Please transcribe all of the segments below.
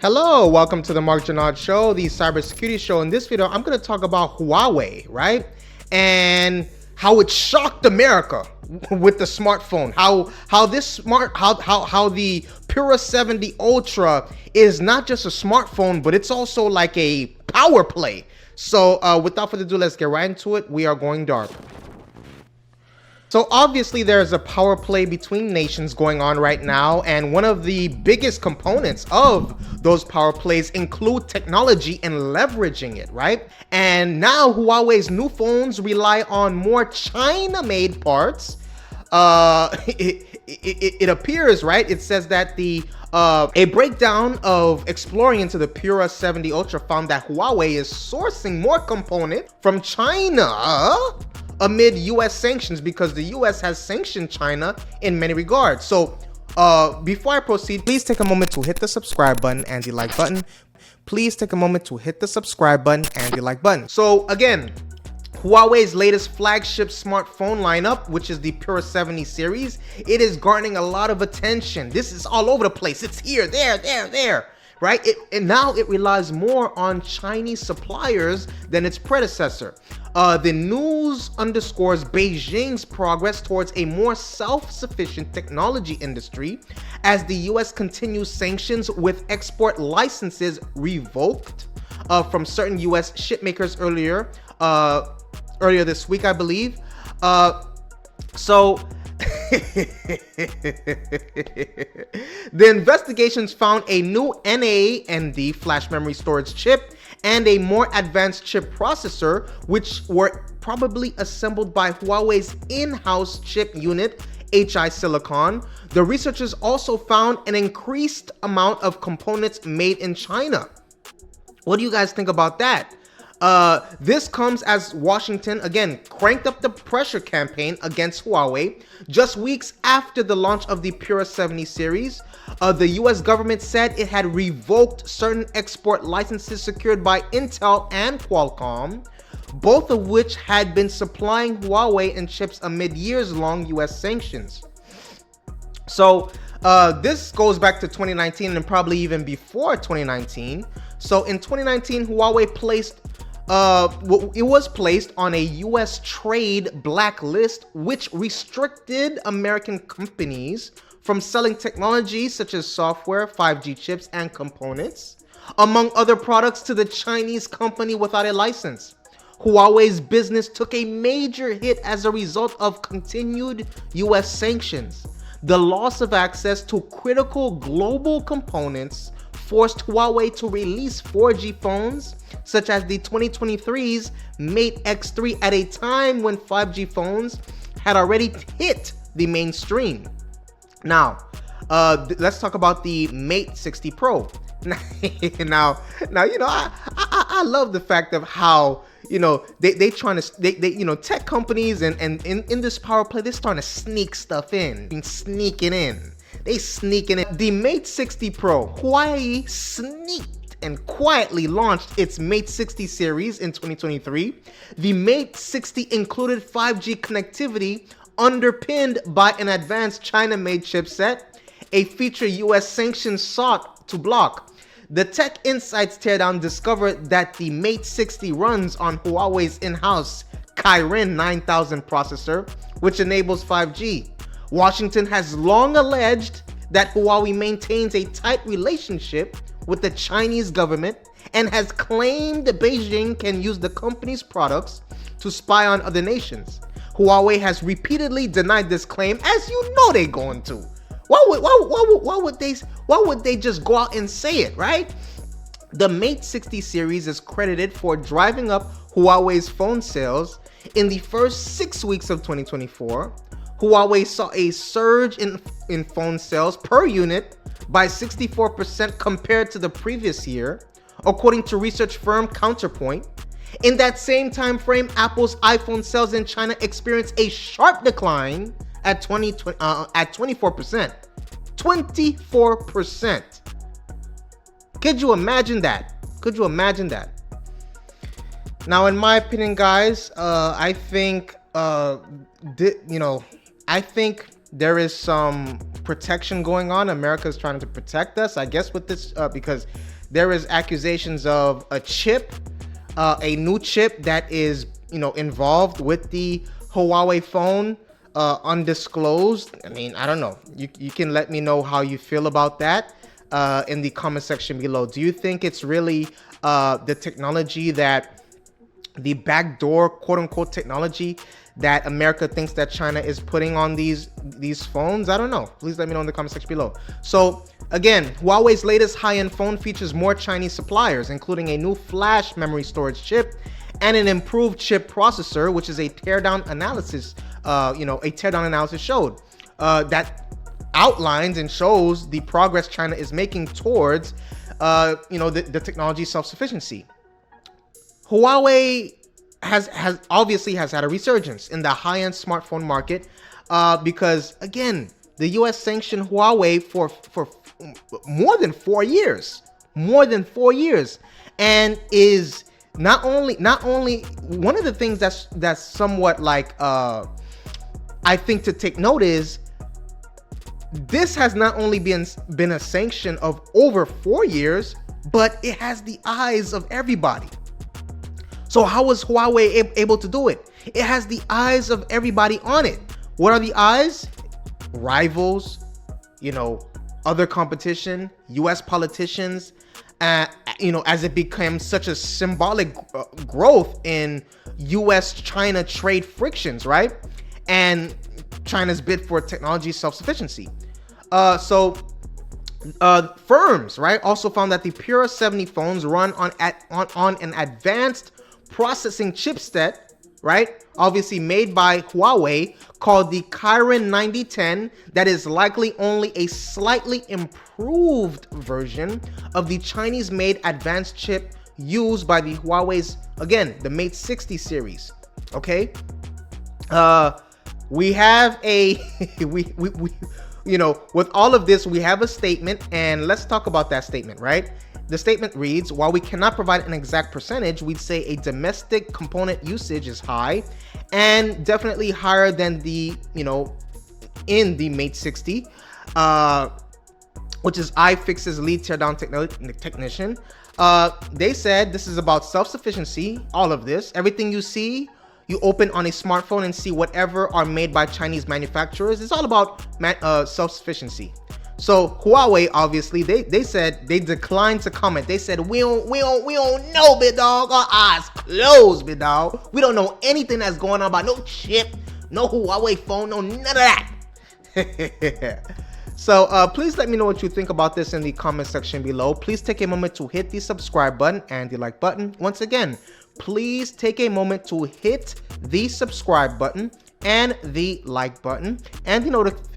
Hello, welcome to the Mark Janard Show, the cybersecurity show. In this video, I'm going to talk about Huawei, right? And how it shocked America with the smartphone. How the P70 Ultra is not just a smartphone, but it's also like a power play. So without further ado, let's get right into it. We are going dark. So obviously there's a power play between nations going on right now, and one of the biggest components of those power plays include technology and leveraging it, right? And now Huawei's new phones rely on more China-made parts. It appears, right? It says that a breakdown of exploring into the P70 Ultra found that Huawei is sourcing more component from China amid US sanctions, because the US has sanctioned China in many regards. So before I proceed, please take a moment to hit the subscribe button and the like button. Please take a moment to hit the subscribe button and the like button. So again, Huawei's latest flagship smartphone lineup, which is the P70 series, it is garnering a lot of attention. This is all over the place. It's here, there, right? And now it relies more on Chinese suppliers than its predecessor. The news underscores Beijing's progress towards a more self-sufficient technology industry as the US continues sanctions with export licenses revoked from certain US chipmakers earlier this week, I believe. The investigations found a new NAND flash memory storage chip and a more advanced chip processor, which were probably assembled by Huawei's in-house chip unit, HI Silicon. The researchers also found an increased amount of components made in China. What do you guys think about that? This comes as Washington again cranked up the pressure campaign against Huawei just weeks after the launch of the P70 series. The US government said it had revoked certain export licenses secured by Intel and Qualcomm, both of which had been supplying Huawei and chips amid years-long US sanctions. So this goes back to 2019 and probably even before 2019. So in 2019, Huawei was placed on a US trade blacklist, which restricted American companies from selling technologies such as software, 5G chips, and components, among other products, to the Chinese company without a license. Huawei's business took a major hit as a result of continued US sanctions. The loss of access to critical global components forced Huawei to release 4G phones such as the 2023's Mate X3 at a time when 5G phones had already hit the mainstream. Now, let's talk about the Mate 60 Pro. now, you know, I love the fact of how, you know, they you know, tech companies and in this power play, they're starting to sneak stuff in, sneaking in. They sneaking in. The Mate 60 Pro, Huawei sneaked and quietly launched its Mate 60 series in 2023. The Mate 60 included 5G connectivity underpinned by an advanced China-made chipset, a feature US sanctions sought to block. The Tech Insights Teardown discovered that the Mate 60 runs on Huawei's in-house Kirin 9000 processor, which enables 5G. Washington has long alleged that Huawei maintains a tight relationship with the Chinese government and has claimed that Beijing can use the company's products to spy on other nations. Huawei has repeatedly denied this claim, as you know they're going to. Why would they just go out and say it, right? The Mate 60 series is credited for driving up Huawei's phone sales. In the first 6 weeks of 2024, Huawei saw a surge in phone sales per unit by 64% compared to the previous year, according to research firm Counterpoint. In that same time frame, Apple's iPhone sales in China experienced a sharp decline at 24%. 24%. Could you imagine that? Could you imagine that? Now, in my opinion, guys, I think there is some protection going on. America is trying to protect us, I guess, with this, because there is accusations of a chip, a new chip that is, involved with the Huawei phone, undisclosed. I mean, I don't know. You can let me know how you feel about that in the comment section below. Do you think it's really the technology that the backdoor, quote unquote, technology that America thinks that China is putting on these phones? I don't know. Please let me know in the comment section below. So again, Huawei's latest high-end phone features more Chinese suppliers, including a new flash memory storage chip and an improved chip processor, which is a teardown analysis. A teardown analysis showed that outlines and shows the progress China is making towards, the technology self-sufficiency. Huawei has obviously had a resurgence in the high-end smartphone market because, again, the U.S. sanctioned Huawei for more than 4 years, and is not only one of the things that's somewhat like I think to take note is this has not only been a sanction of over 4 years, but it has the eyes of everybody. So how was Huawei able to do it? It has the eyes of everybody on it. What are the eyes? Rivals, other competition, US politicians, as it becomes such a symbolic growth in US-China trade frictions, right? And China's bid for technology self-sufficiency. Firms, right, also found that the P70 phones run on an advanced processing chipset, right, obviously made by Huawei, called the Kirin 9010, that is likely only a slightly improved version of the Chinese-made advanced chip used by the Huawei's, again, the Mate 60 series. Okay, we have a with all of this, we have a statement, and let's talk about that statement, right? The statement reads, while we cannot provide an exact percentage, we'd say a domestic component usage is high and definitely higher than the, in the Mate 60, which is iFix's lead teardown technician. They said this is about self-sufficiency, all of this. Everything you see, you open on a smartphone and see whatever are made by Chinese manufacturers. It's all about self-sufficiency. So Huawei, obviously, they said they declined to comment. They said we don't know, big dog. Our eyes closed, big dog. We don't know anything that's going on about no chip, no Huawei phone, no none of that. So please let me know what you think about this in the comment section below. Please take a moment to hit the subscribe button and the like button. Once again, please take a moment to hit the subscribe button and the like button and the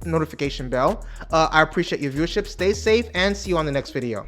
notification bell. I appreciate your viewership. Stay safe and see you on the next video.